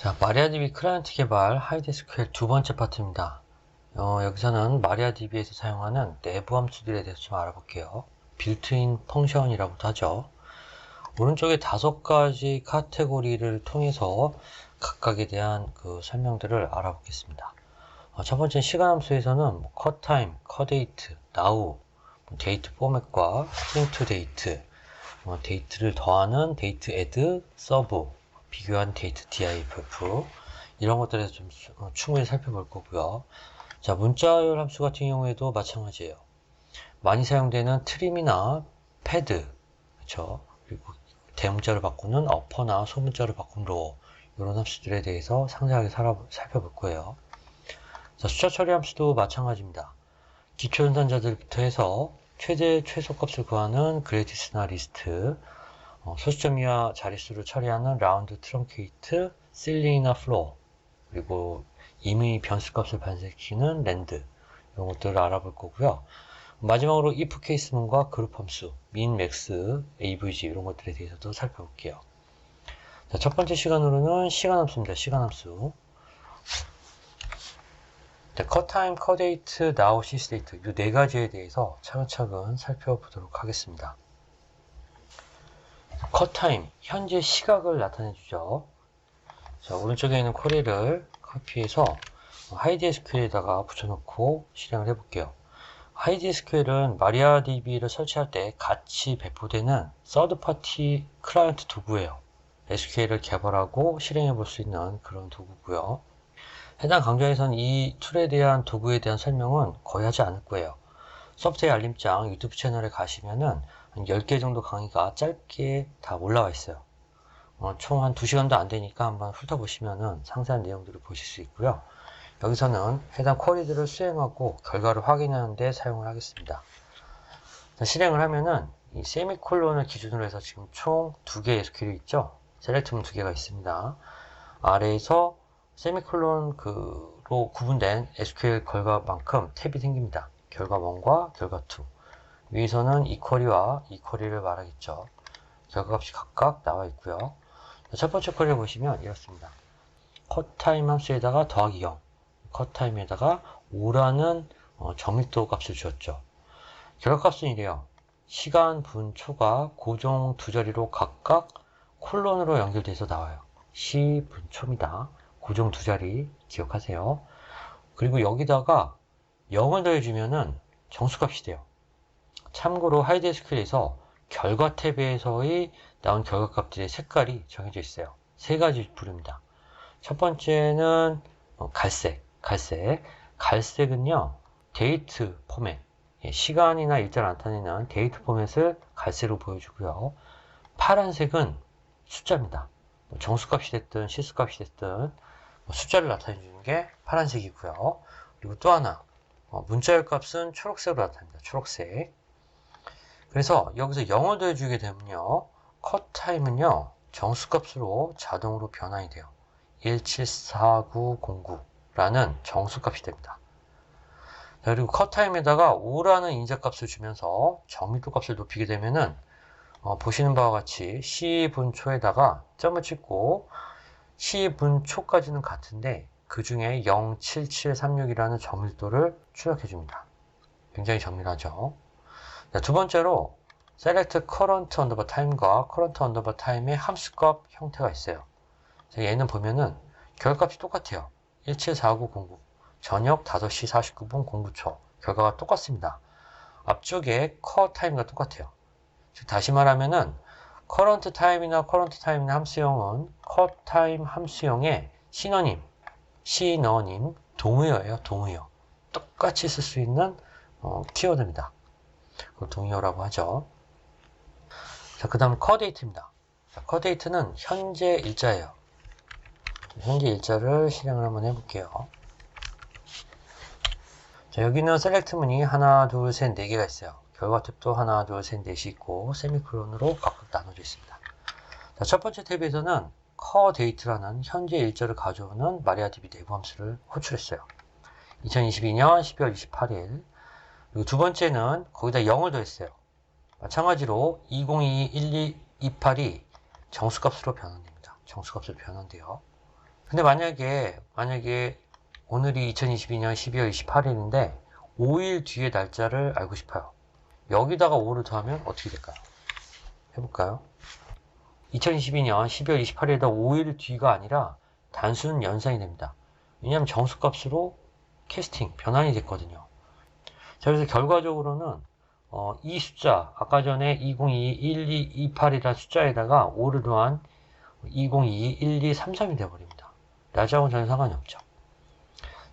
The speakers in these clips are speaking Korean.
자, 마리아DB 클라이언트 개발 하이드SQL 두 번째 파트입니다. 여기서는 마리아DB에서 사용하는 내부 함수들에 대해서 좀 알아볼게요. 빌트인 펑션이라고도 하죠. 오른쪽에 5가지 카테고리를 통해서 각각에 대한 그 설명들을 알아보겠습니다. 첫 번째 시간 함수에서는 컷타임, 컷데이트, now, 데이트 포맷과 string to date, 데이트를 더하는 데이트 add, 서브, 비교한 데이트 diff 이런 것들에서 좀 충분히 살펴볼 거고요. 자, 문자열 함수 같은 경우에도 마찬가지예요. 많이 사용되는 트림이나 패드, 그렇죠? 그리고 대문자를 바꾸는 어퍼나 소문자를 바꾸는 로어 이런 함수들에 대해서 상세하게 살펴볼 거예요. 자, 숫자 처리 함수도 마찬가지입니다. 기초 연산자들부터 해서 최대 최소 값을 구하는 그레이티스나 리스트, 소수점 이하 자릿수를 처리하는 라운드 트렁케이트, 실링이나 플로어, 그리고 이미 변수값을 반복시키는 랜드 이런 것들을 알아볼 거고요. 마지막으로 if 케이스문과 그룹 함수, min, max, avg 이런 것들에 대해서도 살펴볼게요. 자, 첫 번째 시간으로는 시간 함수입니다. 시간 함수. 컷타임, 컷데이트, now, sysdate 이 네 가지에 대해서 차근차근 살펴보도록 하겠습니다. 컷타임, 현재 시각을 나타내주죠. 자, 오른쪽에 있는 쿼리를 카피해서 하이드SQL에다가 붙여놓고 실행을 해볼게요. 하이드SQL은 마리아DB를 설치할 때 같이 배포되는 서드파티 클라이언트 도구예요. SQL을 개발하고 실행해 볼 수 있는 그런 도구고요. 해당 강좌에서는 이 툴에 대한 도구에 대한 설명은 거의 하지 않을 거예요. 소프트웨어 알림장 유튜브 채널에 가시면은 한 10개 정도 강의가 짧게 다 올라와 있어요. 총 한 2시간도 안 되니까 한번 훑어보시면은 상세한 내용들을 보실 수 있고요. 여기서는 해당 쿼리들을 수행하고 결과를 확인하는 데 사용을 하겠습니다. 자, 실행을 하면은 이 세미콜론을 기준으로 해서 지금 총 2개의 SQL이 있죠. 셀렉트문 2개가 있습니다. 아래에서 세미콜론로 구분된 SQL 결과만큼 탭이 생깁니다. 결과 1과 결과 2. 위에서는 이 쿼리와 이 쿼리를 말하겠죠. 결과값이 각각 나와 있고요. 첫 번째 쿼리를 보시면 이렇습니다. 컷타임 함수에다가 더하기 0, 컷타임에다가 5라는 정밀도 값을 주었죠. 결과값은 이래요. 시간, 분, 초가 고종 두 자리로 각각 콜론으로 연결돼서 나와요. 시, 분, 초입니다. 고종 두 자리 기억하세요. 그리고 여기다가 0을 더해주면은 정수값이 돼요. 참고로 하이드SQL에서 결과 탭에서의 나온 결과값들의 색깔이 정해져 있어요. 세 가지 부류입니다. 첫 번째는 갈색은요 데이트 포맷, 시간이나 일자를 나타내는 데이트 포맷을 갈색으로 보여주고요. 파란색은 숫자입니다. 정수값이 됐든 실수값이 됐든 숫자를 나타내주는 게 파란색이고요. 그리고 또 하나 문자열 값은 초록색으로 나타납니다. 초록색. 그래서 여기서 0을 더해주게 되면요 컷타임은요 정수값으로 자동으로 변환이 돼요. 174909라는 정수값이 됩니다. 그리고 컷타임에다가 5라는 인자값을 주면서 정밀도 값을 높이게 되면은 보시는 바와 같이 시분초에다가 점을 찍고 시분초까지는 같은데 그 중에 07736이라는 정밀도를 출력해 줍니다. 굉장히 정밀하죠. 자, 두 번째로 select current underbar time과 current underbar time의 함수값 형태가 있어요. 자, 얘는 보면은 결과값이 똑같아요. 174909 저녁 5시 49분 09초 결과가 똑같습니다. 앞쪽에 core time과 똑같아요. 즉 다시 말하면은 current time이나 current time이나 함수형은 core time 함수형의 시너님 동의어예요. 동의어. 똑같이 쓸 수 있는 키워드입니다. 그걸 동의어라고 하죠. 자, 그 다음 컷데이트입니다. 컷데이트는 현재 일자예요. 현재 일자를 실행을 한번 해볼게요. 자, 여기는 셀렉트문이 하나, 둘, 셋, 4개가 있어요. 결과 탭도 하나, 둘, 셋, 넷이 있고 세미콜론으로 각각 나눠져 있습니다. 자, 첫 번째 탭에서는 컷데이트라는 현재 일자를 가져오는 마리아DB 내부 함수를 호출했어요. 2022년 12월 28일. 그리고 두 번째는 거기다 0을 더했어요. 마찬가지로 2022-1228이 정수값으로 변환됩니다. 정수값으로 변환돼요. 근데 만약에 오늘이 2022년 12월 28일인데 5일 뒤의 날짜를 알고 싶어요. 여기다가 5를 더하면 어떻게 될까요? 해볼까요? 2022년 12월 28일에다 5일 뒤가 아니라 단순 연산이 됩니다. 왜냐하면 정수값으로 캐스팅, 변환이 됐거든요. 자, 그래서 결과적으로는 이 숫자, 아까 전에 2022-1228이라는 숫자에다가 5를 더한 2022-1233이 되어버립니다. 낮하고는 전혀 상관이 없죠.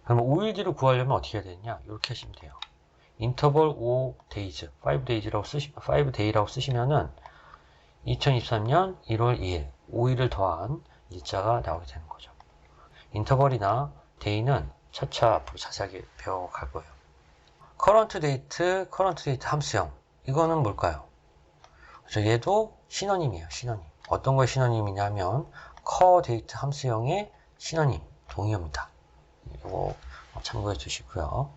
그럼 5일 뒤를 구하려면 어떻게 해야 되느냐? 이렇게 하시면 돼요. 인터벌 5days, 5day라고 쓰시면은 2023년 1월 2일, 5일을 더한 일자가 나오게 되는 거죠. 인터벌이나 day는 차차 앞으로 자세하게 배워갈 거예요. current date 함수형. 이거는 뭘까요? 그렇죠. 얘도 시너님이에요. 시너님. 어떤 거의 시너님이냐면 core date 함수형의 시너님, 동의어입니다. 이거 참고해 주시고요.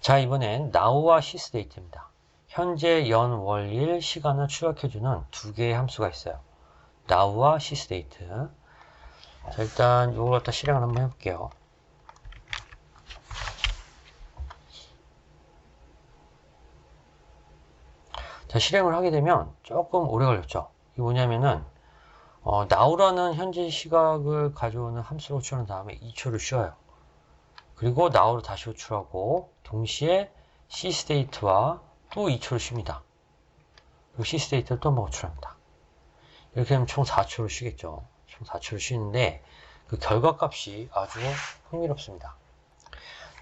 자, 이번엔 now와 sysdate입니다. 현재, 연, 월, 일, 시간을 출력해주는 두 개의 함수가 있어요. now와 sysdate. 자, 일단 이걸 갖다 실행을 한번 해볼게요. 자, 실행을 하게 되면 조금 오래 걸렸죠. 이게 뭐냐면은 now라는 현재 시각을 가져오는 함수를 호출한 다음에 2초를 쉬어요. 그리고 now를 다시 호출하고 동시에 sysdate와 또 2초를 쉽니다. 그리고 sysdate를 또 한번 호출합니다. 이렇게 하면 총 4초를 쉬겠죠. 총 4초를 쉬는데 그 결과값이 아주 흥미롭습니다.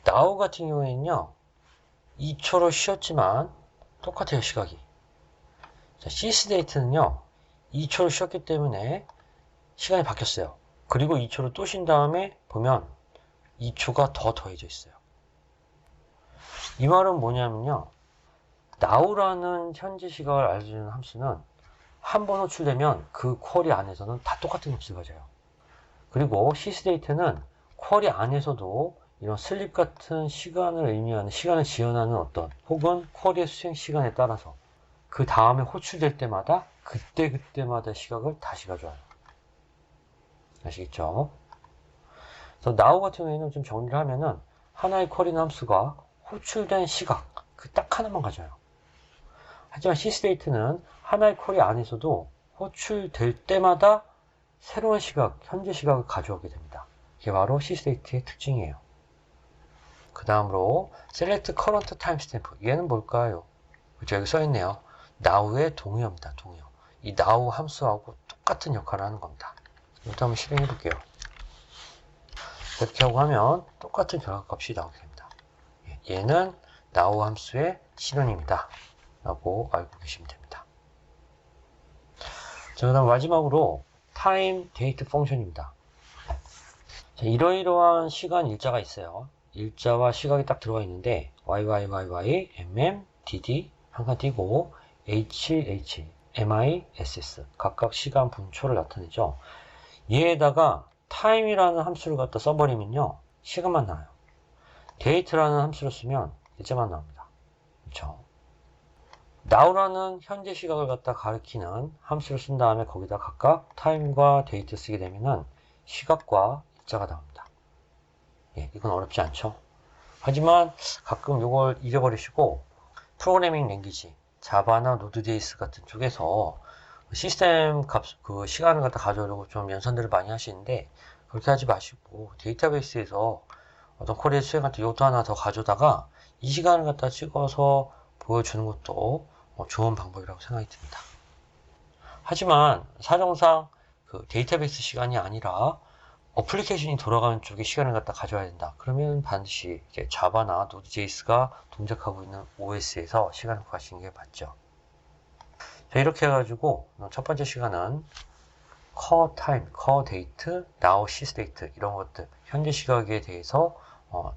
now 같은 경우에는요, 2초를 쉬었지만 똑같아요, 시각이. 자, sysdate는요, 2초를 쉬었기 때문에 시간이 바뀌었어요. 그리고 2초를 또 쉰 다음에 보면 2초가 더 더해져 있어요. 이 말은 뭐냐면요, now라는 현재 시각을 알려주는 함수는 한 번 호출되면 그 쿼리 안에서는 다 똑같은 값을 가져요. 그리고 sysdate는 쿼리 안에서도 이런 슬립 같은 시간을 의미하는, 시간을 지연하는 어떤, 혹은 쿼리의 수행 시간에 따라서 그 다음에 호출될 때마다 그때마다 시각을 다시 가져와요. 아시겠죠? 그래서 now 같은 경우에는 좀 정리를 하면은 하나의 쿼리 함수가 호출된 시각, 그 딱 하나만 가져요. 하지만 sysdate는 하나의 쿼리 안에서도 호출될 때마다 새로운 시각, 현재 시각을 가져오게 됩니다. 이게 바로 sysdate의 특징이에요. 그 다음으로 select current timestamp. 얘는 뭘까요? 그렇죠, 여기 써있네요. now의 동의어입니다. 동의어. 이 now 함수하고 똑같은 역할을 하는 겁니다. 이것도 한번 실행해 볼게요. 이렇게 하고 하면 똑같은 결과값이 나오게 됩니다. 얘는 now 함수의 신원입니다. 라고 알고 계시면 됩니다. 자, 그 다음 마지막으로 time date 펑션입니다. 자, 이러이러한 시간 일자가 있어요. 일자와 시각이 딱 들어가 있는데 YYYY, MM, DD 한 칸 띄고 HH, MI, SS 각각 시간 분초를 나타내죠. 얘에다가 time이라는 함수를 갖다 써버리면요, 시간만 나와요. date라는 함수를 쓰면 일자만 나옵니다. 그렇죠? now라는 현재 시각을 갖다 가리키는 함수를 쓴 다음에 거기다 각각 time과 date 쓰게 되면은 시각과 일자가 나옵니다. 예, 이건 어렵지 않죠. 하지만 가끔 이걸 잊어버리시고 프로그래밍 랭귀지, 자바나 노드.js 같은 쪽에서 시스템 값, 그 시간을 갖다 가져오려고 좀 연산들을 많이 하시는데 그렇게 하지 마시고 데이터베이스에서 어떤 쿼리를 수행할 때 이것도 하나 더 가져다가 이 시간을 갖다 찍어서 보여주는 것도 좋은 방법이라고 생각이 듭니다. 하지만 사정상 그 데이터베이스 시간이 아니라 어플리케이션이 돌아가는 쪽에 시간을 갖다 가져야 된다. 그러면 반드시 이제 자바나 노드.js가 동작하고 있는 OS에서 시간을 구하시는 게 맞죠. 자, 이렇게 해가지고 첫 번째 시간은 core time, core date, now sysdate 이런 것들 현재 시각에 대해서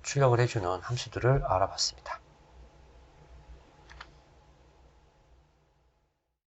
출력을 해주는 함수들을 알아봤습니다.